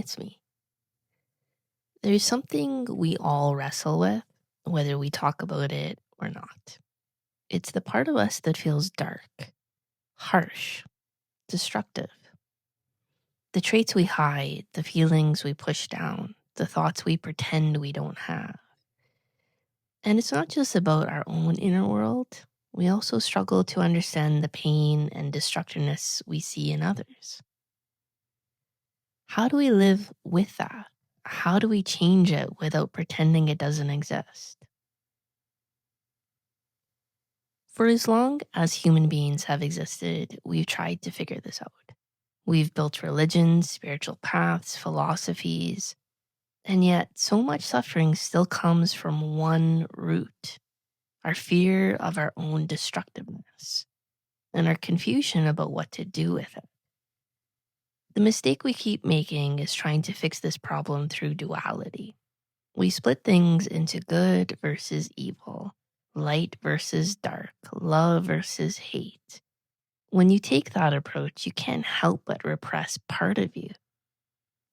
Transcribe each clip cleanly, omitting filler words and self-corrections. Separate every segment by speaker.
Speaker 1: it's me. There's something we all wrestle with, whether we talk about it or not. It's the part of us that feels dark, harsh, destructive. The traits we hide, the feelings we push down, the thoughts we pretend we don't have. And it's not just about our own inner world. We also struggle to understand the pain and destructiveness we see in others. How do we live with that? How do we change it without pretending it doesn't exist? For as long as human beings have existed, we've tried to figure this out. We've built religions, spiritual paths, philosophies, and yet so much suffering still comes from one root: our fear of our own destructiveness and our confusion about what to do with it. The mistake we keep making is trying to fix this problem through duality. We split things into good versus evil, light versus dark, love versus hate. When you take that approach, you can't help but repress part of you.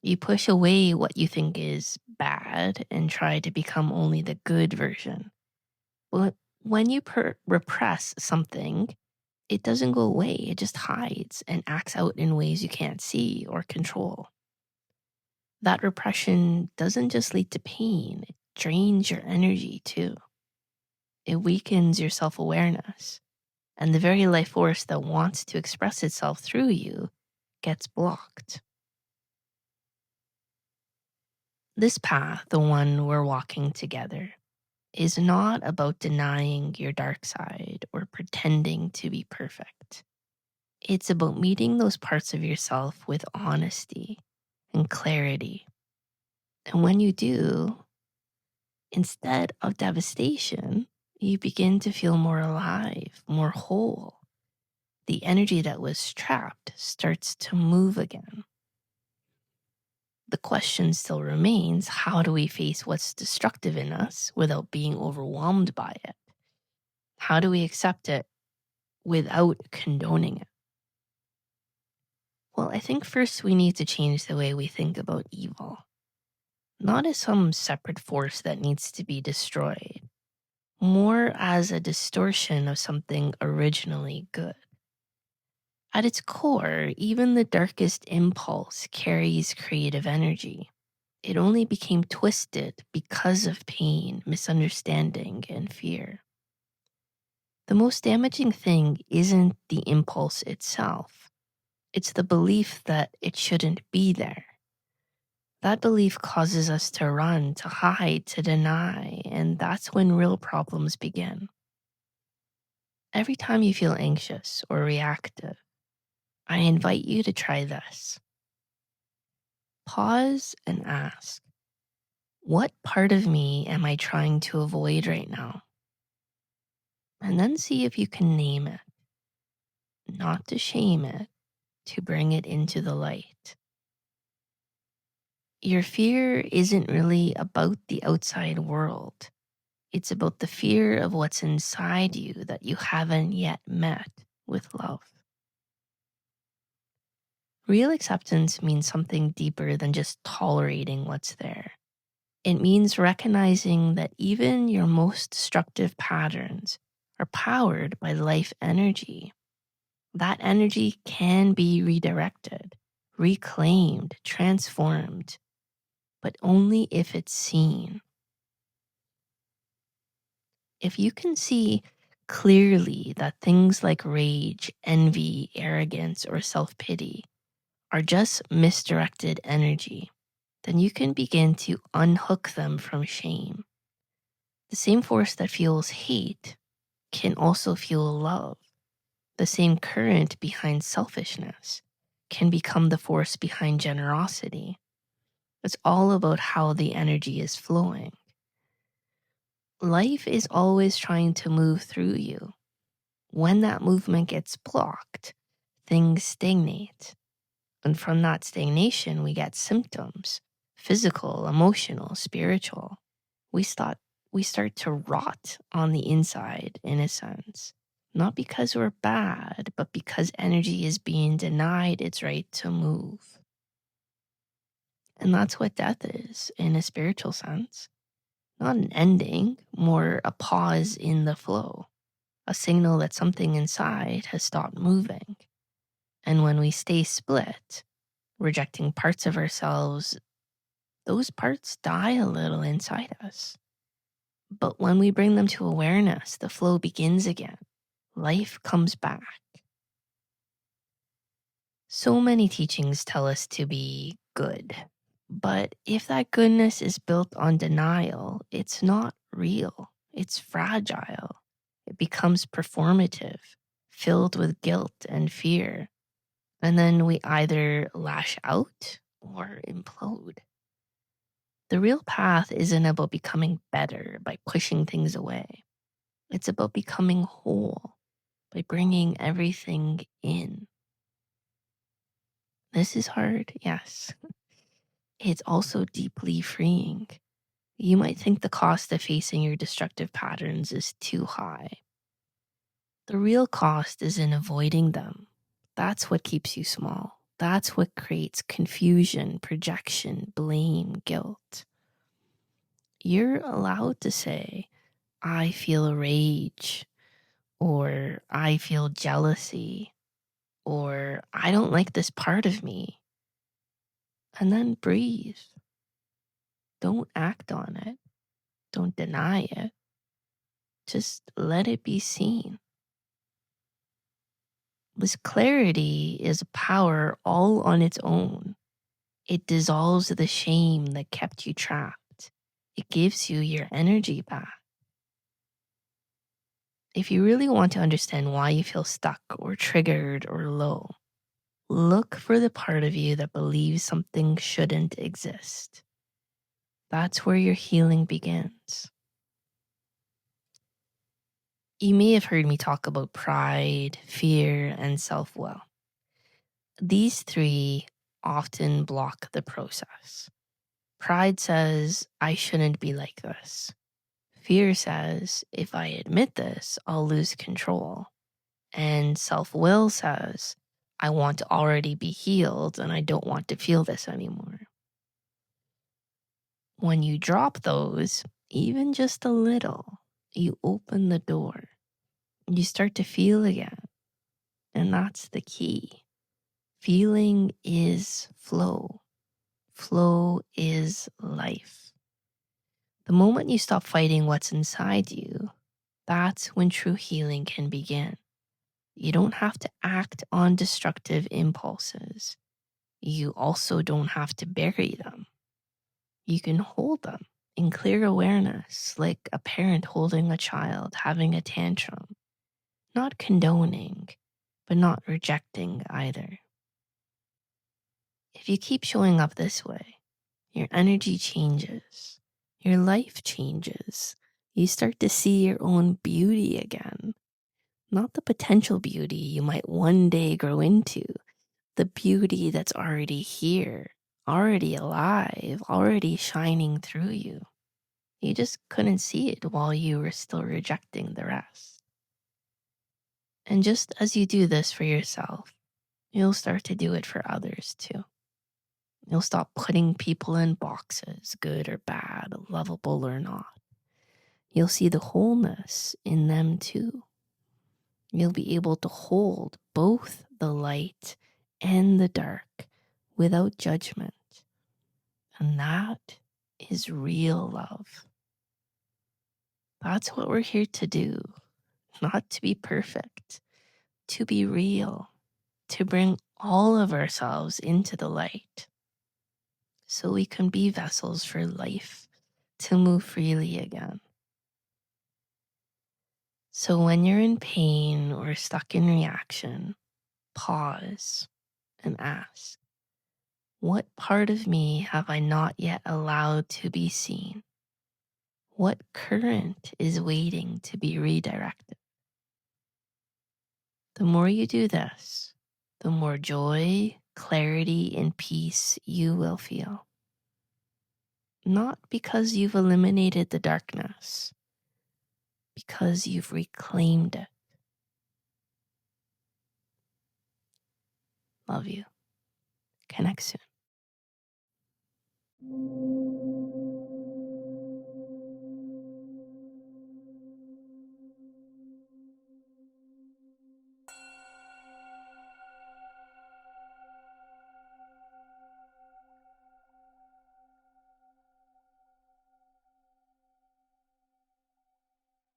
Speaker 1: You push away what you think is bad and try to become only the good version. But when you repress something, it doesn't go away. It just hides and acts out in ways you can't see or control. That repression doesn't just lead to pain, it drains your energy too. It weakens your self-awareness, and the very life force that wants to express itself through you gets blocked. This path, the one we're walking together, is not about denying your dark side or pretending to be perfect. It's about meeting those parts of yourself with honesty and clarity. And when you do, instead of devastation, you begin to feel more alive, more whole. The energy that was trapped starts to move again. The question still remains, how do we face what's destructive in us without being overwhelmed by it? How do we accept it without condoning it? Well, I think first we need to change the way we think about evil. Not as some separate force that needs to be destroyed, more as a distortion of something originally good. At its core, even the darkest impulse carries creative energy. It only became twisted because of pain, misunderstanding, and fear. The most damaging thing isn't the impulse itself. It's the belief that it shouldn't be there. That belief causes us to run, to hide, to deny, and that's when real problems begin. Every time you feel anxious or reactive, I invite you to try this. Pause and ask, what part of me am I trying to avoid right now? And then see if you can name it, not to shame it, to bring it into the light. Your fear isn't really about the outside world. It's about the fear of what's inside you that you haven't yet met with love. Real acceptance means something deeper than just tolerating what's there. It means recognizing that even your most destructive patterns are powered by life energy. That energy can be redirected, reclaimed, transformed, but only if it's seen. If you can see clearly that things like rage, envy, arrogance, or self-pity are just misdirected energy, then you can begin to unhook them from shame. The same force that fuels hate can also fuel love. The same current behind selfishness can become the force behind generosity. It's all about how the energy is flowing. Life is always trying to move through you. When that movement gets blocked, things stagnate. And from that stagnation, we get symptoms: physical, emotional, spiritual. We start to rot on the inside, in a sense. Not because we're bad, but because energy is being denied its right to move. And that's what death is in a spiritual sense. Not an ending, more a pause in the flow, a signal that something inside has stopped moving. And when we stay split, rejecting parts of ourselves, those parts die a little inside us. But when we bring them to awareness, the flow begins again. Life comes back. So many teachings tell us to be good. But if that goodness is built on denial, it's not real. It's fragile. It becomes performative, filled with guilt and fear. And then we either lash out or implode. The real path isn't about becoming better by pushing things away. It's about becoming whole by bringing everything in. This is hard, yes. It's also deeply freeing. You might think the cost of facing your destructive patterns is too high. The real cost is in avoiding them. That's what keeps you small. That's what creates confusion, projection, blame, guilt. You're allowed to say, I feel rage, or I feel jealousy, or I don't like this part of me. And then breathe. Don't act on it. Don't deny it. Just let it be seen. This clarity is a power all on its own. It dissolves the shame that kept you trapped. It gives you your energy back. If you really want to understand why you feel stuck or triggered or low, look for the part of you that believes something shouldn't exist. That's where your healing begins. You may have heard me talk about pride, fear, and self-will. These three often block the process. Pride says, I shouldn't be like this. Fear says, if I admit this, I'll lose control. And self-will says, I want to already be healed and I don't want to feel this anymore. When you drop those, even just a little, you open the door. You start to feel again. And that's the key. Feeling is flow. Flow is life. The moment you stop fighting what's inside you, that's when true healing can begin. You don't have to act on destructive impulses. You also don't have to bury them. You can hold them in clear awareness, like a parent holding a child having a tantrum, not condoning, but not rejecting either. If you keep showing up this way, your energy changes, your life changes. You start to see your own beauty again, not the potential beauty you might one day grow into, the beauty that's already here, already alive, already shining through you. You just couldn't see it while you were still rejecting the rest. And just as you do this for yourself, you'll start to do it for others too. You'll stop putting people in boxes, good or bad, lovable or not. You'll see the wholeness in them too. You'll be able to hold both the light and the dark without judgment. And that is real love. That's what we're here to do, not to be perfect, to be real, to bring all of ourselves into the light so we can be vessels for life to move freely again. So when you're in pain or stuck in reaction, pause and ask, what part of me have I not yet allowed to be seen? What current is waiting to be redirected? The more you do this, the more joy, clarity, and peace you will feel. Not because you've eliminated the darkness, because you've reclaimed it. Love you. Connect soon.